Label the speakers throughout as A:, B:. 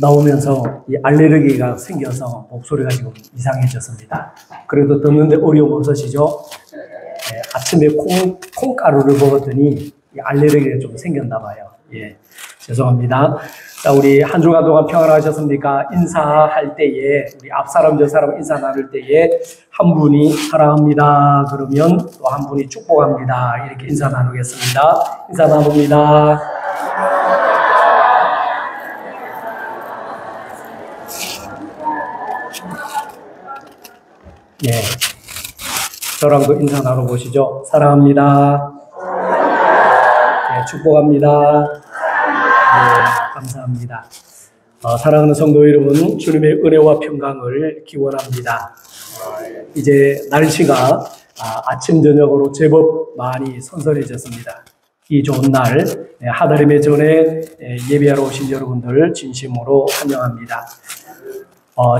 A: 나오면서 이 알레르기가 생겨서 목소리가 지금 이상해졌습니다. 그래도 듣는데 어려움 없으시죠? 예, 아침에 콩가루를 먹었더니 이 알레르기가 좀 생겼나 봐요. 예, 죄송합니다. 자, 우리 한 주간 동안 평안하셨습니까? 인사할 때에, 우리 앞사람, 저사람 인사 나눌 때에 한 분이 사랑합니다. 그러면 또 한 분이 축복합니다. 이렇게 인사 나누겠습니다. 인사 나눕니다. 예, 저랑도 인사 나눠보시죠. 사랑합니다. 예, 축복합니다. 예, 감사합니다. 사랑하는 성도 여러분, 주님의 은혜와 평강을 기원합니다. 이제 날씨가 아침 저녁으로 제법 많이 선선해졌습니다. 이 좋은 날 하나님의 전에 예배하러 오신 여러분들 진심으로 환영합니다.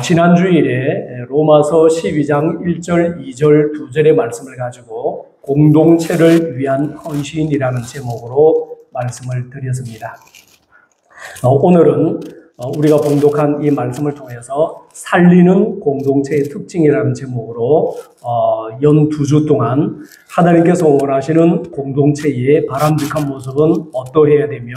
A: 지난 주일에 로마서 12장 1절, 2절, 2절의 말씀을 가지고 공동체를 위한 헌신이라는 제목으로 말씀을 드렸습니다. 오늘은 우리가 봉독한 이 말씀을 통해서 살리는 공동체의 특징이라는 제목으로 연 2주 동안 하나님께서 원하시는 공동체의 바람직한 모습은 어떠해야 되며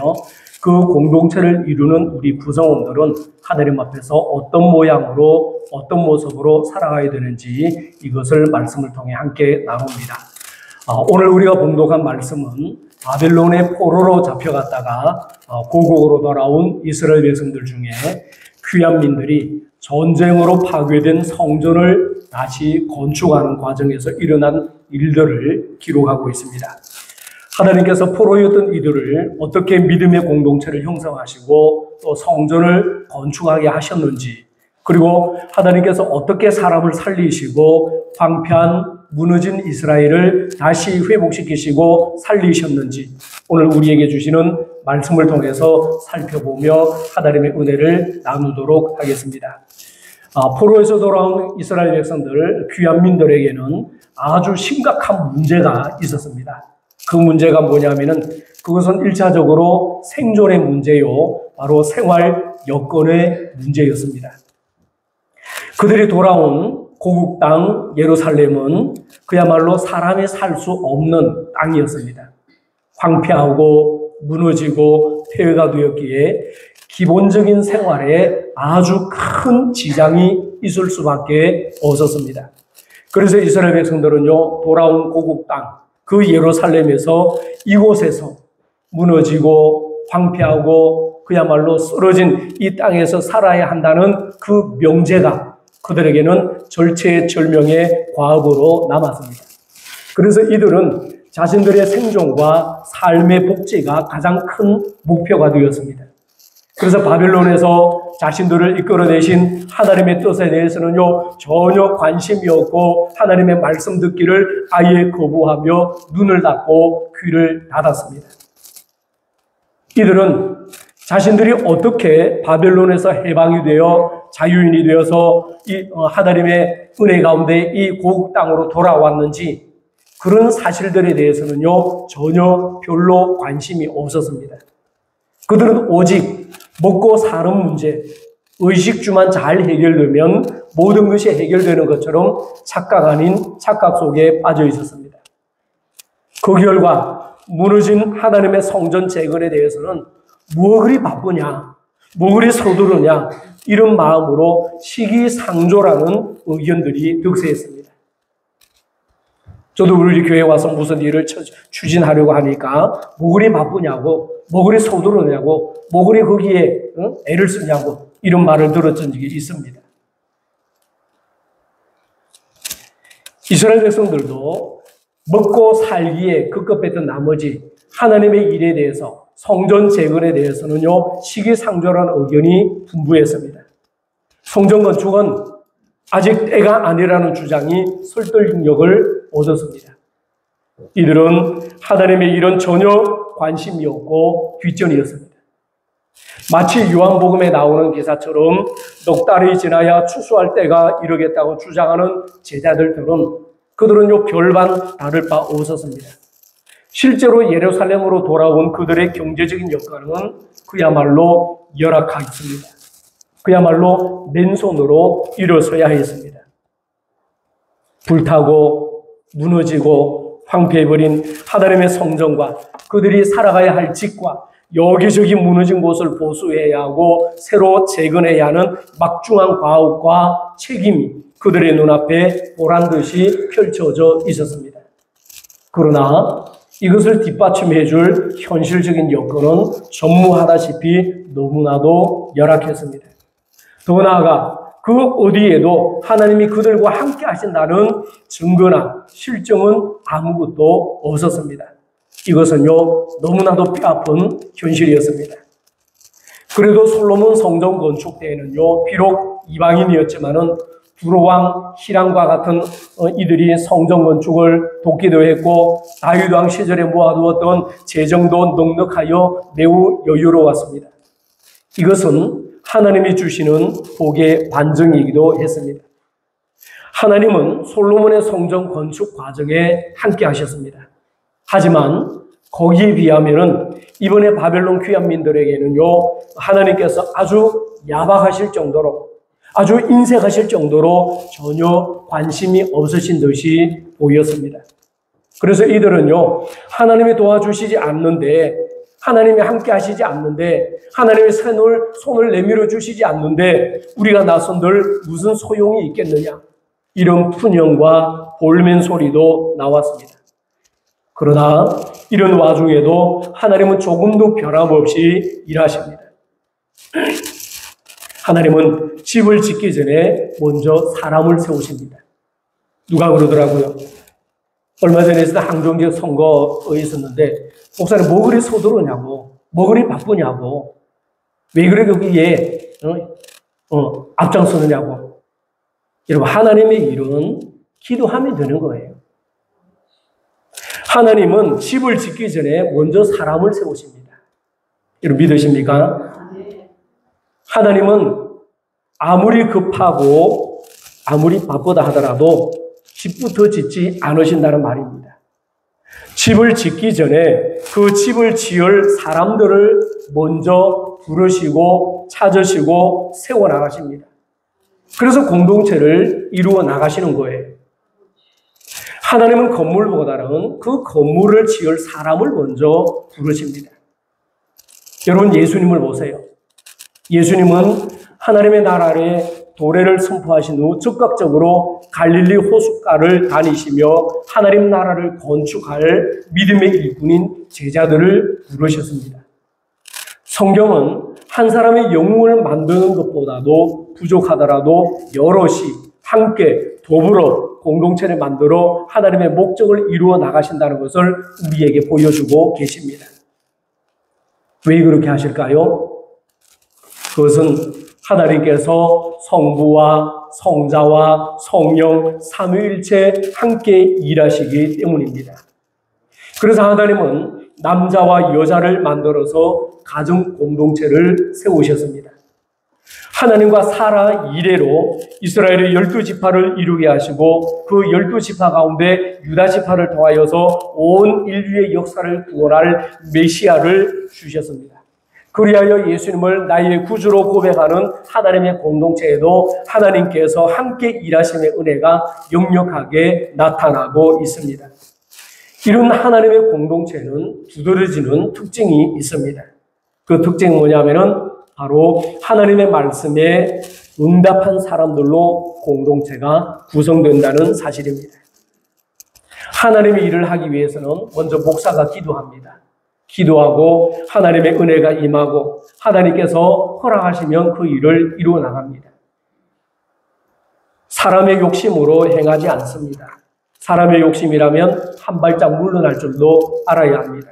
A: 그 공동체를 이루는 우리 구성원들은 하나님 앞에서 어떤 모양으로 어떤 모습으로 살아가야 되는지 이것을 말씀을 통해 함께 나눕니다. 오늘 우리가 봉독한 말씀은 바벨론의 포로로 잡혀갔다가 고국으로 돌아온 이스라엘 백성들 중에 귀한 민들이 전쟁으로 파괴된 성전을 다시 건축하는 과정에서 일어난 일들을 기록하고 있습니다. 하나님께서 포로였던 이들을 어떻게 믿음의 공동체를 형성하시고 또 성전을 건축하게 하셨는지, 그리고 하나님께서 어떻게 사람을 살리시고 황폐한 무너진 이스라엘을 다시 회복시키시고 살리셨는지 오늘 우리에게 주시는 말씀을 통해서 살펴보며 하나님의 은혜를 나누도록 하겠습니다. 포로에서 돌아온 이스라엘 백성들, 귀한 민들에게는 아주 심각한 문제가 있었습니다. 그 문제가 뭐냐면은 그것은 1차적으로 생존의 문제요, 바로 생활 여건의 문제였습니다. 그들이 돌아온 고국 땅 예루살렘은 그야말로 사람이 살 수 없는 땅이었습니다. 황폐하고 무너지고 폐허가 되었기에 기본적인 생활에 아주 큰 지장이 있을 수밖에 없었습니다. 그래서 이스라엘 백성들은요, 돌아온 고국 땅, 그 예루살렘에서 이곳에서 무너지고 황폐하고 그야말로 쓰러진 이 땅에서 살아야 한다는 그 명제가 그들에게는 절체절명의 과업으로 남았습니다. 그래서 이들은 자신들의 생존과 삶의 복지가 가장 큰 목표가 되었습니다. 그래서 바벨론에서 자신들을 이끌어내신 하나님의 뜻에 대해서는요, 전혀 관심이 없고 하나님의 말씀 듣기를 아예 거부하며 눈을 닫고 귀를 닫았습니다. 이들은 자신들이 어떻게 바벨론에서 해방이 되어 자유인이 되어서 이 하나님의 은혜 가운데 이 고국 땅으로 돌아왔는지 그런 사실들에 대해서는요, 전혀 별로 관심이 없었습니다. 그들은 오직 먹고 사는 문제, 의식주만 잘 해결되면 모든 것이 해결되는 것처럼 착각 아닌 착각 속에 빠져 있었습니다. 그 결과 무너진 하나님의 성전 재건에 대해서는 뭐 그리 바쁘냐, 뭐 그리 서두르냐, 이런 마음으로 시기상조라는 의견들이 득세했습니다. 저도 우리 교회에 와서 무슨 일을 추진하려고 하니까 뭐 그리 바쁘냐고, 뭐 그리 서두르냐고, 뭐 그리 거기에 애를 쓰냐고 이런 말을 들었던 적이 있습니다. 이스라엘 백성들도 먹고 살기에 급급했던 나머지 하나님의 일에 대해서, 성전 재건에 대해서는요, 시기상조라는 의견이 분분했습니다. 성전 건축은 아직 때가 아니라는 주장이 설득력을 얻었습니다. 이들은 하나님의 일은 전혀 관심이 없고 뒷전이었습니다. 마치 요한복음에 나오는 기사처럼 넉 달이 지나야 추수할 때가 이르겠다고 주장하는 제자들들은 그들은요, 별반 다를 바 없었습니다. 실제로 예루살렘으로 돌아온 그들의 경제적인 여건은 그야말로 열악하였습니다. 그야말로 맨손으로 일어서야 했습니다. 불타고 무너지고 황폐해버린 하나님의 성전과 그들이 살아가야 할 집과 여기저기 무너진 곳을 보수해야 하고 새로 재건해야 하는 막중한 과업과 책임이 그들의 눈앞에 보란듯이 펼쳐져 있었습니다. 그러나 이것을 뒷받침해 줄 현실적인 여건은 전무하다시피 너무나도 열악했습니다. 더 나아가 그 어디에도 하나님이 그들과 함께 하신다는 증거나 실정은 아무것도 없었습니다. 이것은요, 너무나도 뼈아픈 현실이었습니다. 그래도 솔로몬 성전 건축 때에는요, 비록 이방인이었지만은 두로왕, 히람과 같은 이들이 성전 건축을 돕기도 했고 다윗 왕 시절에 모아두었던 재정도 넉넉하여 매우 여유로웠습니다. 이것은 하나님이 주시는 복의 반증이기도 했습니다. 하나님은 솔로몬의 성전 건축 과정에 함께 하셨습니다. 하지만 거기에 비하면은 이번에 바벨론 귀환민들에게는요, 하나님께서 아주 야박하실 정도로, 아주 인색하실 정도로 전혀 관심이 없으신 듯이 보였습니다. 그래서 이들은요, 하나님이 도와주시지 않는데, 하나님이 함께 하시지 않는데, 하나님의 손을 내밀어 주시지 않는데 우리가 나선들 무슨 소용이 있겠느냐, 이런 푸념과 볼멘 소리도 나왔습니다. 그러나 이런 와중에도 하나님은 조금도 변함없이 일하십니다. 하나님은 집을 짓기 전에 먼저 사람을 세우십니다. 누가 그러더라고요. 얼마 전에 항정지역 선거에 있었는데 목사님 뭐 그리 서두르냐고, 뭐 그리 바쁘냐고, 왜 그래 거기에 앞장서느냐고. 여러분, 하나님의 일은 기도하면 되는 거예요. 하나님은 집을 짓기 전에 먼저 사람을 세우십니다. 여러분 믿으십니까? 하나님은 아무리 급하고 아무리 바쁘다 하더라도 집부터 짓지 않으신다는 말입니다. 집을 짓기 전에 그 집을 지을 사람들을 먼저 부르시고 찾으시고 세워나가십니다. 그래서 공동체를 이루어 나가시는 거예요. 하나님은 건물보다는 그 건물을 지을 사람을 먼저 부르십니다. 여러분, 예수님을 보세요. 예수님은 하나님의 나라의 도래를 선포하신 후 즉각적으로 갈릴리 호숫가를 다니시며 하나님 나라를 건축할 믿음의 일꾼인 제자들을 부르셨습니다. 성경은 한 사람의 영웅을 만드는 것보다도 부족하더라도 여럿이 함께 더불어 공동체를 만들어 하나님의 목적을 이루어 나가신다는 것을 우리에게 보여주고 계십니다. 왜 그렇게 하실까요? 그것은 하나님께서 성부와 성자와 성령 삼위일체 함께 일하시기 때문입니다. 그래서 하나님은 남자와 여자를 만들어서 가정 공동체를 세우셨습니다. 하나님과 사라 이래로 이스라엘의 12지파를 이루게 하시고 그 12지파 가운데 유다지파를 통하여서 온 인류의 역사를 구원할 메시아를 주셨습니다. 그리하여 예수님을 나의 구주로 고백하는 하나님의 공동체에도 하나님께서 함께 일하심의 은혜가 역력하게 나타나고 있습니다. 이런 하나님의 공동체는 두드러지는 특징이 있습니다. 그 특징은 뭐냐면은 바로 하나님의 말씀에 응답한 사람들로 공동체가 구성된다는 사실입니다. 하나님의 일을 하기 위해서는 먼저 목사가 기도합니다. 기도하고 하나님의 은혜가 임하고 하나님께서 허락하시면 그 일을 이루어 나갑니다. 사람의 욕심으로 행하지 않습니다. 사람의 욕심이라면 한 발짝 물러날 줄도 알아야 합니다.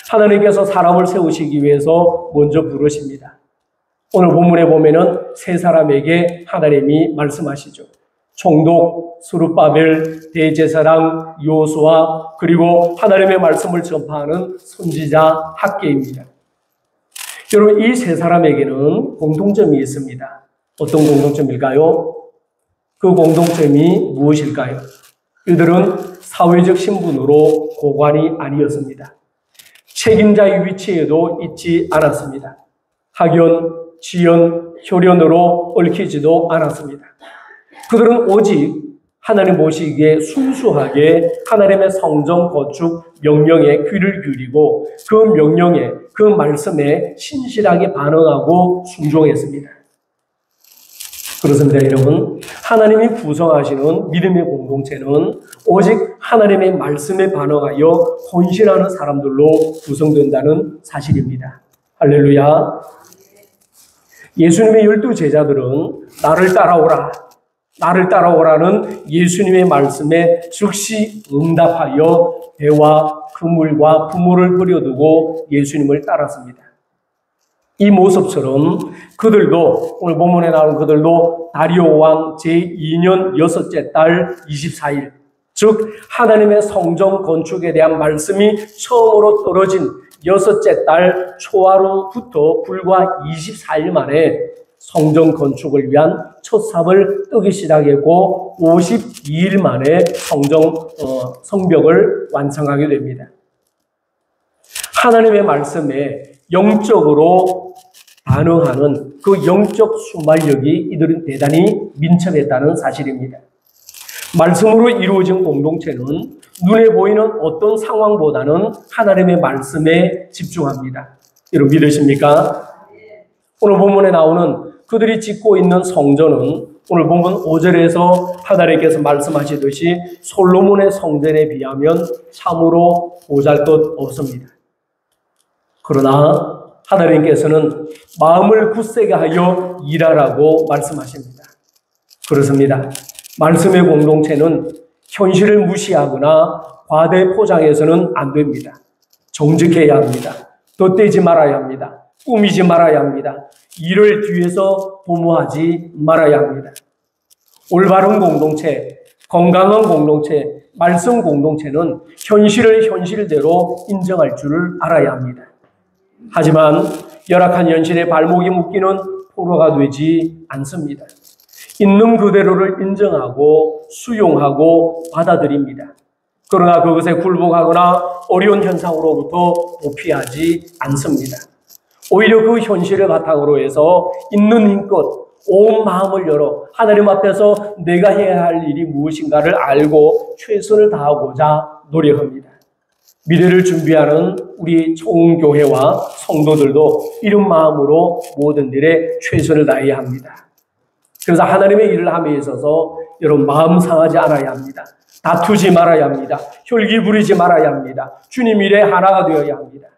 A: 하나님께서 사람을 세우시기 위해서 먼저 부르십니다. 오늘 본문에 보면은 세 사람에게 하나님이 말씀하시죠. 총독 스룹바벨, 대제사장 여호수아, 그리고 하나님의 말씀을 전파하는 선지자 학개입니다. 여러분, 이 세 사람에게는 공통점이 있습니다. 어떤 공통점일까요? 그 공통점이 무엇일까요? 이들은 사회적 신분으로 고관이 아니었습니다. 책임자의 위치에도 있지 않았습니다. 하기원 지연, 혈연으로 얽히지도 않았습니다. 그들은 오직 하나님 보시기에 순수하게 하나님의 성전 건축 명령에 귀를 기울이고 그 명령에, 그 말씀에 신실하게 반응하고 순종했습니다. 그렇습니다, 여러분. 하나님이 구성하시는 믿음의 공동체는 오직 하나님의 말씀에 반응하여 헌신하는 사람들로 구성된다는 사실입니다. 할렐루야. 예수님의 12제자들은 나를 따라오라, 나를 따라오라는 예수님의 말씀에 즉시 응답하여 배와 그물과 부모를 버려두고 예수님을 따랐습니다. 이 모습처럼 그들도, 오늘 본문에 나온 그들도 다리오 왕 제2년 6째 달 24일, 즉 하나님의 성전 건축에 대한 말씀이 처음으로 떨어진 6째 달 초하루부터 불과 24일 만에 성전 건축을 위한 첫 삽을 뜨기 시작했고 52일 만에 성벽을 완성하게 됩니다. 하나님의 말씀에 영적으로 반응하는 그 영적 순발력이 이들은 대단히 민첩했다는 사실입니다. 말씀으로 이루어진 공동체는 눈에 보이는 어떤 상황보다는 하나님의 말씀에 집중합니다. 여러분 믿으십니까? 오늘 본문에 나오는 그들이 짓고 있는 성전은 오늘 본문 5절에서 하나님께서 말씀하시듯이 솔로몬의 성전에 비하면 참으로 보잘것없습니다. 그러나 하나님께서는 마음을 굳세게 하여 일하라고 말씀하십니다. 그렇습니다. 말씀의 공동체는 현실을 무시하거나 과대 포장해서는 안 됩니다. 정직해야 합니다. 덧대지 말아야 합니다. 꾸미지 말아야 합니다. 일을 뒤에서 도모하지 말아야 합니다. 올바른 공동체, 건강한 공동체, 말씀 공동체는 현실을 현실대로 인정할 줄을 알아야 합니다. 하지만 열악한 현실에 발목이 묶이는 포로가 되지 않습니다. 있는 그대로를 인정하고 수용하고 받아들입니다. 그러나 그것에 굴복하거나 어려운 현상으로부터 도피하지 않습니다. 오히려 그 현실을 바탕으로 해서 있는 힘껏 온 마음을 열어 하나님 앞에서 내가 해야 할 일이 무엇인가를 알고 최선을 다하고자 노력합니다. 미래를 준비하는 우리 총교회와 성도들도 이런 마음으로 모든 일에 최선을 다해야 합니다. 그래서 하나님의 일을 함에 있어서 여러분 마음 상하지 않아야 합니다. 다투지 말아야 합니다. 혈기 부리지 말아야 합니다. 주님 일에 하나가 되어야 합니다.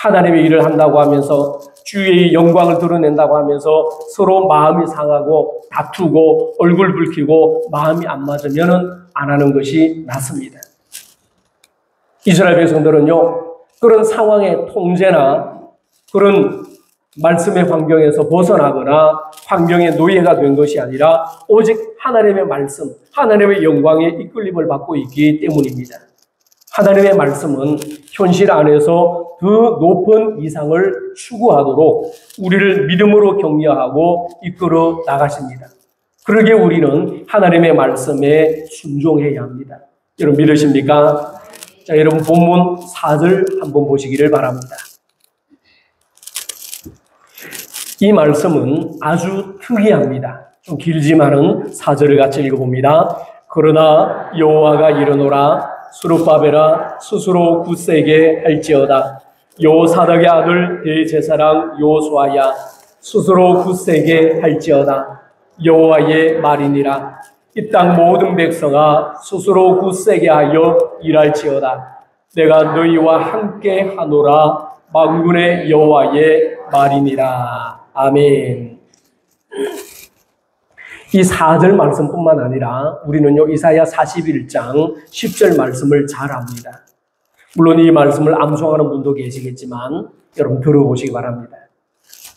A: 하나님의 일을 한다고 하면서 주의 영광을 드러낸다고 하면서 서로 마음이 상하고 다투고 얼굴 붉히고 마음이 안 맞으면 안 하는 것이 낫습니다. 이스라엘 백성들은요, 그런 상황의 통제나 그런 말씀의 환경에서 벗어나거나 환경의 노예가 된 것이 아니라 오직 하나님의 말씀, 하나님의 영광에 이끌림을 받고 있기 때문입니다. 하나님의 말씀은 현실 안에서 더 높은 이상을 추구하도록 우리를 믿음으로 격려하고 이끌어 나가십니다. 그러기에 우리는 하나님의 말씀에 순종해야 합니다. 여러분 믿으십니까? 자, 여러분 본문 4절 한번 보시기를 바랍니다. 이 말씀은 아주 특이합니다. 좀 길지만은 4절을 같이 읽어봅니다. 그러나 여호와가 이르노라 스룹바벨아 스스로 굳세게 할지어다. 여호사닥의 아들 대제사장 여호수아야 스스로 굳세게 할지어다. 여호와의 말이니라. 이 땅 모든 백성아 스스로 굳세게 하여 일할지어다. 내가 너희와 함께 하노라. 만군의 여호와의 말이니라. 아멘. 이 4절 말씀뿐만 아니라 우리는요 이사야 41장 10절 말씀을 잘 압니다. 물론 이 말씀을 암송하는 분도 계시겠지만 여러분 들어보시기 바랍니다.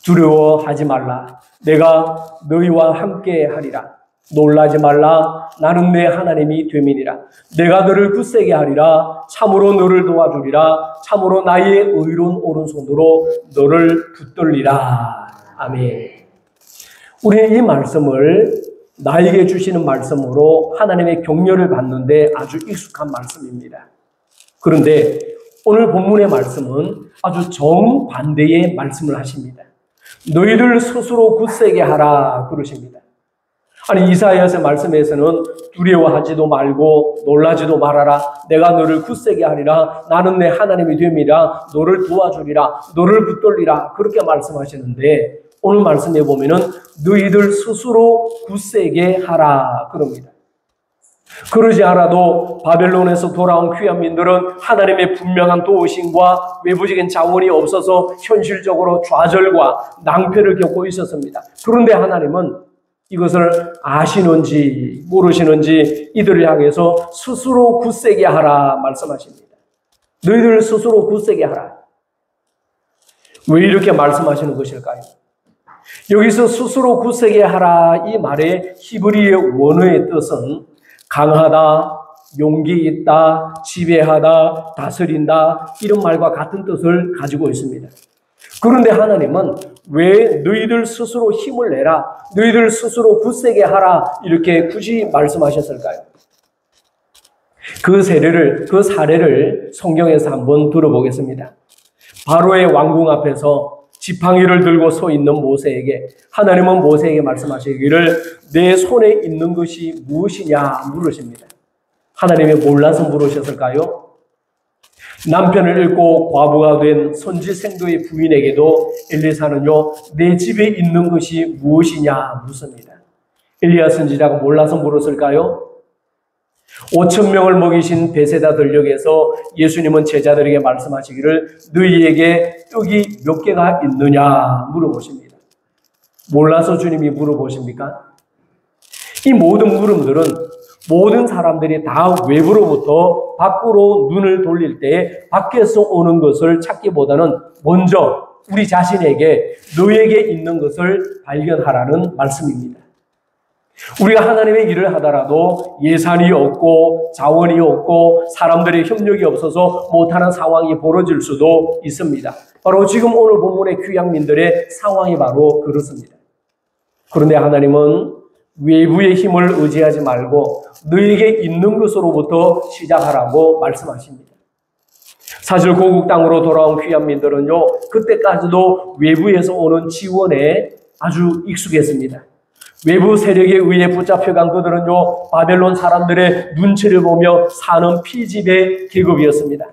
A: 두려워하지 말라. 내가 너희와 함께 하리라. 놀라지 말라. 나는 내 하나님이 됨이니라. 내가 너를 굳세게 하리라. 참으로 너를 도와주리라. 참으로 나의 의로운 오른손으로 너를 붙들리라. 아멘. 우리는 이 말씀을 나에게 주시는 말씀으로 하나님의 격려를 받는데 아주 익숙한 말씀입니다. 그런데 오늘 본문의 말씀은 아주 정반대의 말씀을 하십니다. 너희들 스스로 굳세게 하라 그러십니다. 아니 이사야서의 말씀에서는 두려워하지도 말고 놀라지도 말아라. 내가 너를 굳세게 하리라. 나는 내 하나님이 됨이라. 너를 도와주리라. 너를 붙들리라. 그렇게 말씀하시는데 오늘 말씀에 보면은 너희들 스스로 굳세게 하라 그럽니다. 그러지 않아도 바벨론에서 돌아온 귀환민들은 하나님의 분명한 도우심과 외부적인 자원이 없어서 현실적으로 좌절과 낭패를 겪고 있었습니다. 그런데 하나님은 이것을 아시는지 모르시는지 이들을 향해서 스스로 굳세게 하라 말씀하십니다. 너희들 스스로 굳세게 하라. 왜 이렇게 말씀하시는 것일까요? 여기서 스스로 굳세게 하라 이 말의 히브리의 원어의 뜻은 강하다, 용기 있다, 지배하다, 다스린다 이런 말과 같은 뜻을 가지고 있습니다. 그런데 하나님은 왜 너희들 스스로 힘을 내라, 너희들 스스로 굳세게 하라 이렇게 굳이 말씀하셨을까요? 그 사례를 성경에서 한번 들어보겠습니다. 바로의 왕궁 앞에서 지팡이를 들고 서 있는 모세에게 하나님은 모세에게 말씀하시기를 내 손에 있는 것이 무엇이냐 물으십니다. 하나님이 몰라서 물으셨을까요? 남편을 잃고 과부가 된 선지생도의 부인에게도 엘리사는요 내 집에 있는 것이 무엇이냐 묻습니다. 엘리야 선지자가 몰라서 물었을까요? 5,000명을 먹이신 베세다 들녘에서 예수님은 제자들에게 말씀하시기를 너희에게 떡이 몇 개가 있느냐 물어보십니다. 몰라서 주님이 물어보십니까? 이 모든 물음들은 모든 사람들이 다 외부로부터 밖으로 눈을 돌릴 때 밖에서 오는 것을 찾기보다는 먼저 우리 자신에게 너에게 있는 것을 발견하라는 말씀입니다. 우리가 하나님의 일을 하더라도 예산이 없고 자원이 없고 사람들의 협력이 없어서 못하는 상황이 벌어질 수도 있습니다. 바로 지금 오늘 본문의 귀향민들의 상황이 바로 그렇습니다. 그런데 하나님은 외부의 힘을 의지하지 말고 너에게 있는 것으로부터 시작하라고 말씀하십니다. 사실 고국 땅으로 돌아온 귀향민들은요 그때까지도 외부에서 오는 지원에 아주 익숙했습니다. 외부 세력에 의해 붙잡혀간 그들은요 바벨론 사람들의 눈치를 보며 사는 피지배 계급이었습니다.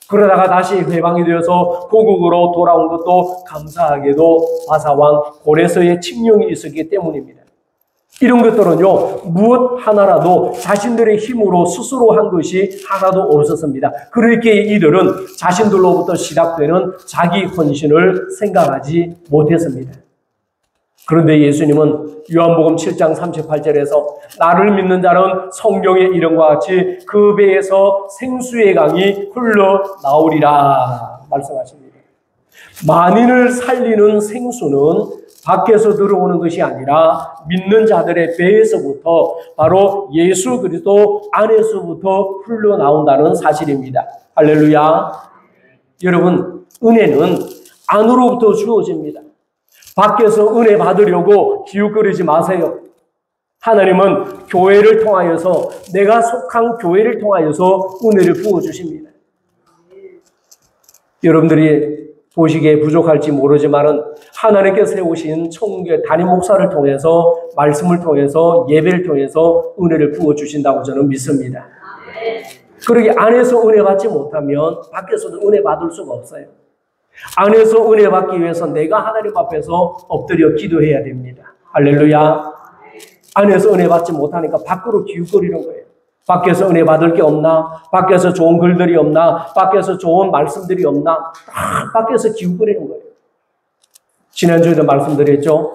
A: 그러다가 다시 회방이 되어서 고국으로 돌아온 것도 감사하게도 바사왕 고레서의 칙령이 있었기 때문입니다. 이런 것들은요 무엇 하나라도 자신들의 힘으로 스스로 한 것이 하나도 없었습니다. 그렇게 이들은 자신들로부터 시작되는 자기 헌신을 생각하지 못했습니다. 그런데 예수님은 요한복음 7장 38절에서 나를 믿는 자는 성경의 이름과 같이 그 배에서 생수의 강이 흘러나오리라 말씀하십니다. 만인을 살리는 생수는 밖에서 들어오는 것이 아니라 믿는 자들의 배에서부터 바로 예수 그리스도 안에서부터 흘러나온다는 사실입니다. 할렐루야. 여러분 은혜는 안으로부터 주어집니다. 밖에서 은혜 받으려고 기웃거리지 마세요. 하나님은 교회를 통하여서 내가 속한 교회를 통하여서 은혜를 부어주십니다. 여러분들이 보시기에 부족할지 모르지만은 하나님께서 세우신 청교회 담임 목사를 통해서 말씀을 통해서 예배를 통해서 은혜를 부어주신다고 저는 믿습니다. 그러기 안에서 은혜 받지 못하면 밖에서도 은혜 받을 수가 없어요. 안에서 은혜 받기 위해서 내가 하나님 앞에서 엎드려 기도해야 됩니다. 할렐루야. 안에서 은혜 받지 못하니까 밖으로 기웃거리는 거예요. 밖에서 은혜 받을 게 없나? 밖에서 좋은 글들이 없나? 밖에서 좋은 말씀들이 없나? 다 밖에서 기웃거리는 거예요. 지난주에도 말씀드렸죠.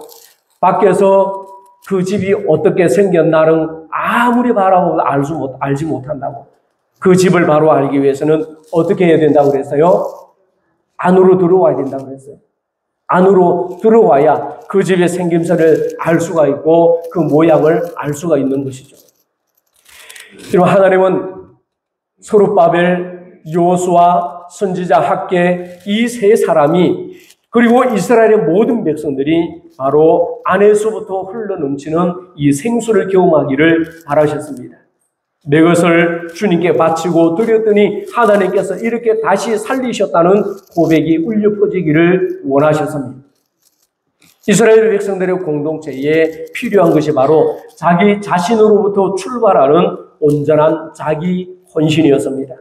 A: 밖에서 그 집이 어떻게 생겼나는 아무리 바라보도 알지 못한다고. 그 집을 바로 알기 위해서는 어떻게 해야 된다고 그랬어요? 안으로 들어와야 된다고 그랬어요. 안으로 들어와야 그 집의 생김새를 알 수가 있고 그 모양을 알 수가 있는 것이죠. 그리고 하나님은 서룹바벨, 여호수아, 선지자 학개 이 세 사람이 그리고 이스라엘의 모든 백성들이 바로 안에서부터 흘러넘치는 이 생수를 경험하기를 바라셨습니다. 내 것을 주님께 바치고 드렸더니 하나님께서 이렇게 다시 살리셨다는 고백이 울려 퍼지기를 원하셨습니다. 이스라엘 백성들의 공동체에 필요한 것이 바로 자기 자신으로부터 출발하는 온전한 자기 헌신이었습니다.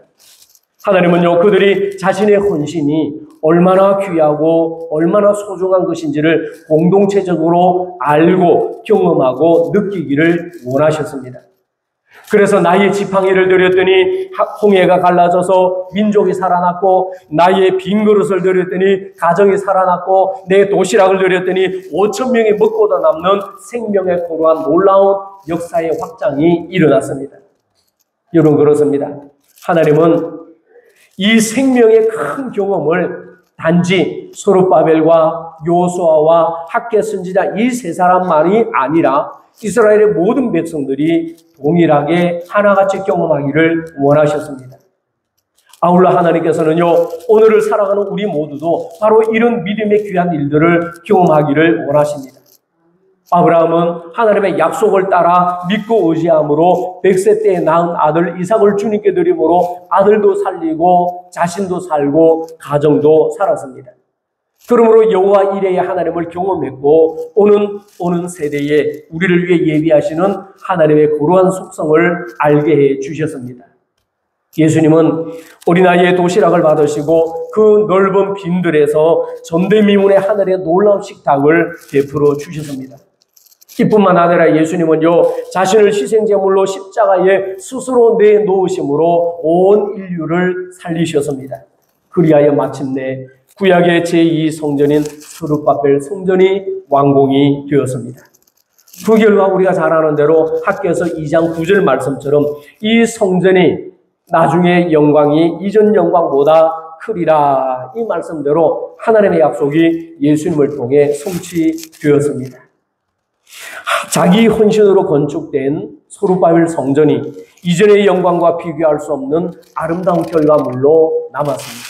A: 하나님은요, 그들이 자신의 헌신이 얼마나 귀하고 얼마나 소중한 것인지를 공동체적으로 알고 경험하고 느끼기를 원하셨습니다. 그래서 나의 지팡이를 드렸더니 홍해가 갈라져서 민족이 살아났고, 나의 빈 그릇을 드렸더니 가정이 살아났고, 내 도시락을 드렸더니 5천 명이 먹고도 남는 생명에 고루한 놀라운 역사의 확장이 일어났습니다. 여러분, 그렇습니다. 하나님은 이 생명의 큰 경험을 단지 소르바벨과 요수아와 학개 선지자 이 세 사람만이 아니라 이스라엘의 모든 백성들이 동일하게 하나같이 경험하기를 원하셨습니다. 아울러 하나님께서는요, 오늘을 살아가는 우리 모두도 바로 이런 믿음의 귀한 일들을 경험하기를 원하십니다. 아브라함은 하나님의 약속을 따라 믿고 의지함으로 100세 때에 낳은 아들 이삭을 주님께 드림으로 아들도 살리고 자신도 살고 가정도 살았습니다. 그러므로 여호와 이레의 하나님을 경험했고, 오는 세대에 우리를 위해 예비하시는 하나님의 거룩한 속성을 알게 해 주셨습니다. 예수님은 어린아이의 도시락을 받으시고 그 넓은 빈들에서 전대미문의 하늘의 놀라운 식탁을 베풀어 주셨습니다. 이뿐만 아니라 예수님은요, 자신을 희생제물로 십자가에 스스로 내놓으심으로 온 인류를 살리셨습니다. 그리하여 마침내 구약의 제2성전인 스룹바벨 성전이 완공이 되었습니다. 그 결과 우리가 잘 아는 대로 학개서 2장 9절 말씀처럼 이 성전이 나중에 영광이 이전 영광보다 크리라, 이 말씀대로 하나님의 약속이 예수님을 통해 성취되었습니다. 자기 헌신으로 건축된 소르바벨 성전이 이전의 영광과 비교할 수 없는 아름다운 결과물로 남았습니다.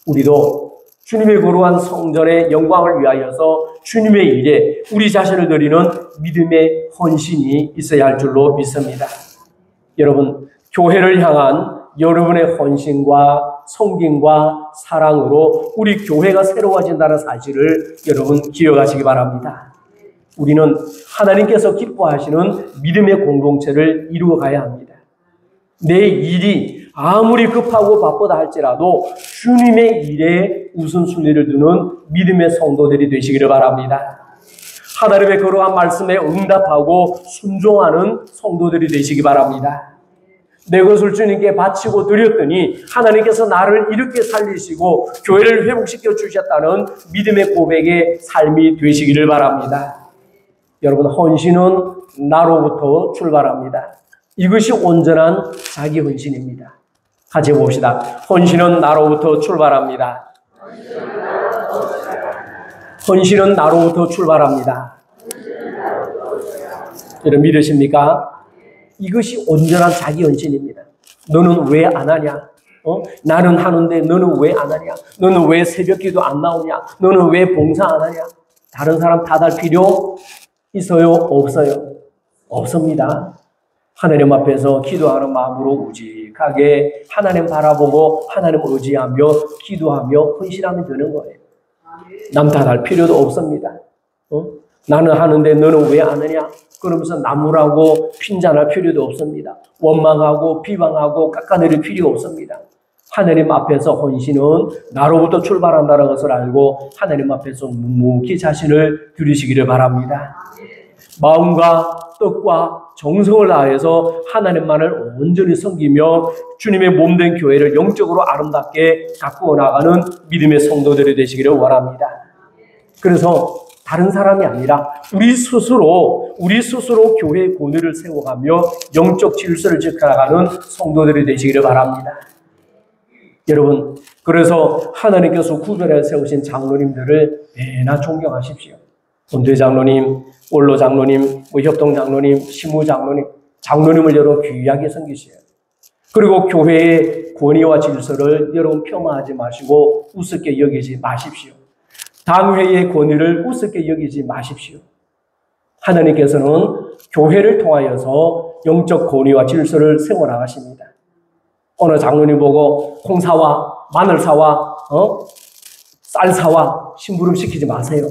A: 우리도 주님의 거룩한 성전의 영광을 위하여서 주님의 일에 우리 자신을 드리는 믿음의 헌신이 있어야 할 줄로 믿습니다. 여러분, 교회를 향한 여러분의 헌신과 섬김과 사랑으로 우리 교회가 새로워진다는 사실을 여러분 기억하시기 바랍니다. 우리는 하나님께서 기뻐하시는 믿음의 공동체를 이루어가야 합니다. 내 일이 아무리 급하고 바쁘다 할지라도 주님의 일에 우선순위를 두는 믿음의 성도들이 되시기를 바랍니다. 하나님의 거룩한 말씀에 응답하고 순종하는 성도들이 되시기 바랍니다. 내 것을 주님께 바치고 드렸더니 하나님께서 나를 이렇게 살리시고 교회를 회복시켜 주셨다는 믿음의 고백의 삶이 되시기를 바랍니다. 여러분, 헌신은 나로부터 출발합니다. 이것이 온전한 자기 헌신입니다. 같이 봅시다. 헌신은 나로부터 출발합니다. 헌신은 나로부터 출발합니다. 여러분, 믿으십니까? 이것이 온전한 자기 헌신입니다. 너는 왜 안 하냐? 나는 하는데 너는 왜 안 하냐? 너는 왜 새벽기도 안 나오냐? 너는 왜 봉사 안 하냐? 다른 사람 탓할 필요 있어요? 없어요? 없습니다. 하나님 앞에서 기도하는 마음으로 우직하게 하나님 바라보고 하나님 의지하며 기도하며 헌신하면 되는 거예요. 남 탓할 필요도 없습니다. 나는 하는데 너는 왜 안 하냐? 그러면서 나무라고 핀잔할 필요도 없습니다. 원망하고 비방하고 깎아내릴 필요 없습니다. 하나님 앞에서 헌신은 나로부터 출발한다는 것을 알고 하나님 앞에서 묵묵히 자신을 드리시기를 바랍니다. 마음과 뜻과 정성을 다해서 하나님만을 온전히 섬기며 주님의 몸된 교회를 영적으로 아름답게 가꾸어 나가는 믿음의 성도들이 되시기를 원합니다. 그래서 다른 사람이 아니라 우리 스스로 교회의 권위를 세워가며 영적 질서를 지켜나가는 성도들이 되시기를 바랍니다. 여러분, 그래서 하나님께서 구별해 세우신 장로님들을 매나 존경하십시오. 본대 장로님, 원로 장로님, 협동 장로님, 시무 장로님, 장로님을 여러분 귀하게 섬기세요. 그리고 교회의 권위와 질서를 여러분 폄하하지 마시고 우습게 여기지 마십시오. 당회의 권위를 우습게 여기지 마십시오. 하나님께서는 교회를 통하여서 영적 권위와 질서를 세워나가십니다. 어느 장로님 보고 콩사와 마늘사와 쌀사와 심부름 시키지 마세요.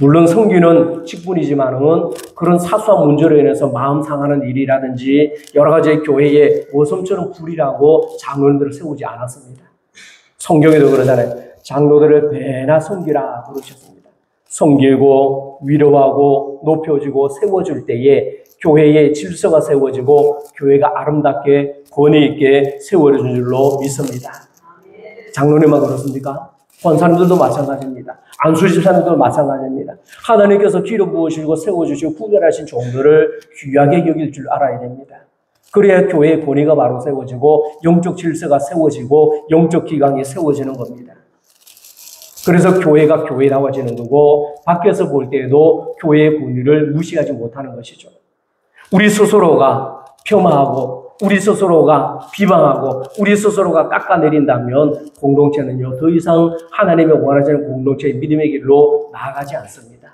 A: 물론 섬기는 직분이지만은 그런 사소한 문제로 인해서 마음 상하는 일이라든지 여러 가지 교회에 모섬처럼 부리라고 장로님들을 세우지 않았습니다. 성경에도 그러잖아요. 장로들을 배나 섬기라 그러셨습니다. 섬기고 위로하고 높여주고 세워줄 때에 교회의 질서가 세워지고 교회가 아름답게 권위 있게 세워진 줄로 믿습니다. 장로님만 그렇습니까? 권사님들도 마찬가지입니다. 안수집사님들도 마찬가지입니다. 하나님께서 기름 부으시고 세워주시고 구별하신 종들을 귀하게 여길 줄 알아야 됩니다. 그래야 교회의 권위가 바로 세워지고 영적 질서가 세워지고 영적 기강이 세워지는 겁니다. 그래서 교회가 교회다워지는 거고 밖에서 볼 때에도 교회의 권위를 무시하지 못하는 것이죠. 우리 스스로가 폄하하고 우리 스스로가 비방하고 우리 스스로가 깎아내린다면 공동체는요 더 이상 하나님의 원하시는 공동체의 믿음의 길로 나아가지 않습니다.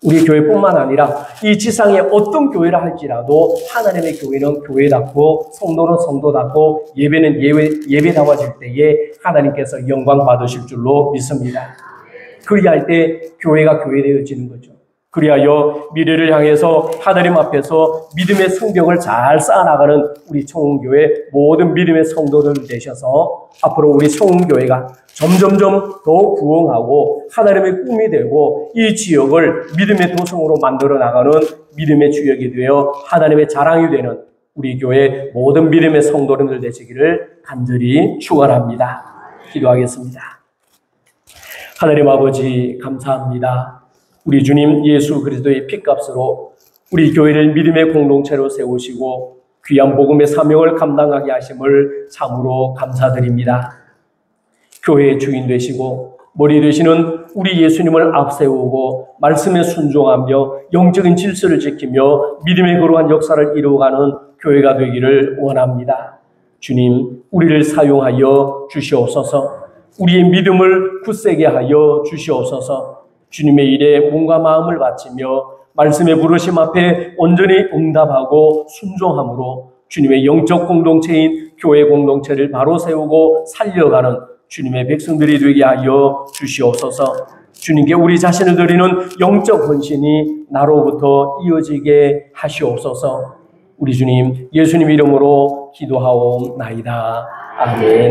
A: 우리 교회뿐만 아니라 이 지상에 어떤 교회라 할지라도 하나님의 교회는 교회답고 성도는 성도답고 예배는 예배다워질 때에 하나님께서 영광 받으실 줄로 믿습니다. 그리할 때 교회가 교회되어지는 거죠. 그리하여 미래를 향해서 하나님 앞에서 믿음의 성벽을 잘 쌓아나가는 우리 청운교회 모든 믿음의 성도들 되셔서 앞으로 우리 청운교회가 점점점 더 부흥하고 하나님의 꿈이 되고 이 지역을 믿음의 도성으로 만들어 나가는 믿음의 주역이 되어 하나님의 자랑이 되는 우리 교회 모든 믿음의 성도님들 되시기를 간절히 축원합니다. 기도하겠습니다. 하나님 아버지 감사합니다. 우리 주님 예수 그리스도의 피값으로 우리 교회를 믿음의 공동체로 세우시고 귀한 복음의 사명을 감당하게 하심을 참으로 감사드립니다. 교회의 주인 되시고 머리 되시는 우리 예수님을 앞세우고 말씀에 순종하며 영적인 질서를 지키며 믿음의 거룩한 역사를 이루어가는 교회가 되기를 원합니다. 주님, 우리를 사용하여 주시옵소서. 우리의 믿음을 굳세게 하여 주시옵소서. 주님의 일에 몸과 마음을 바치며 말씀의 부르심 앞에 온전히 응답하고 순종함으로 주님의 영적 공동체인 교회 공동체를 바로 세우고 살려가는 주님의 백성들이 되게 하여 주시옵소서. 주님께 우리 자신을 드리는 영적 헌신이 나로부터 이어지게 하시옵소서. 우리 주님 예수님 이름으로 기도하옵나이다. 아멘.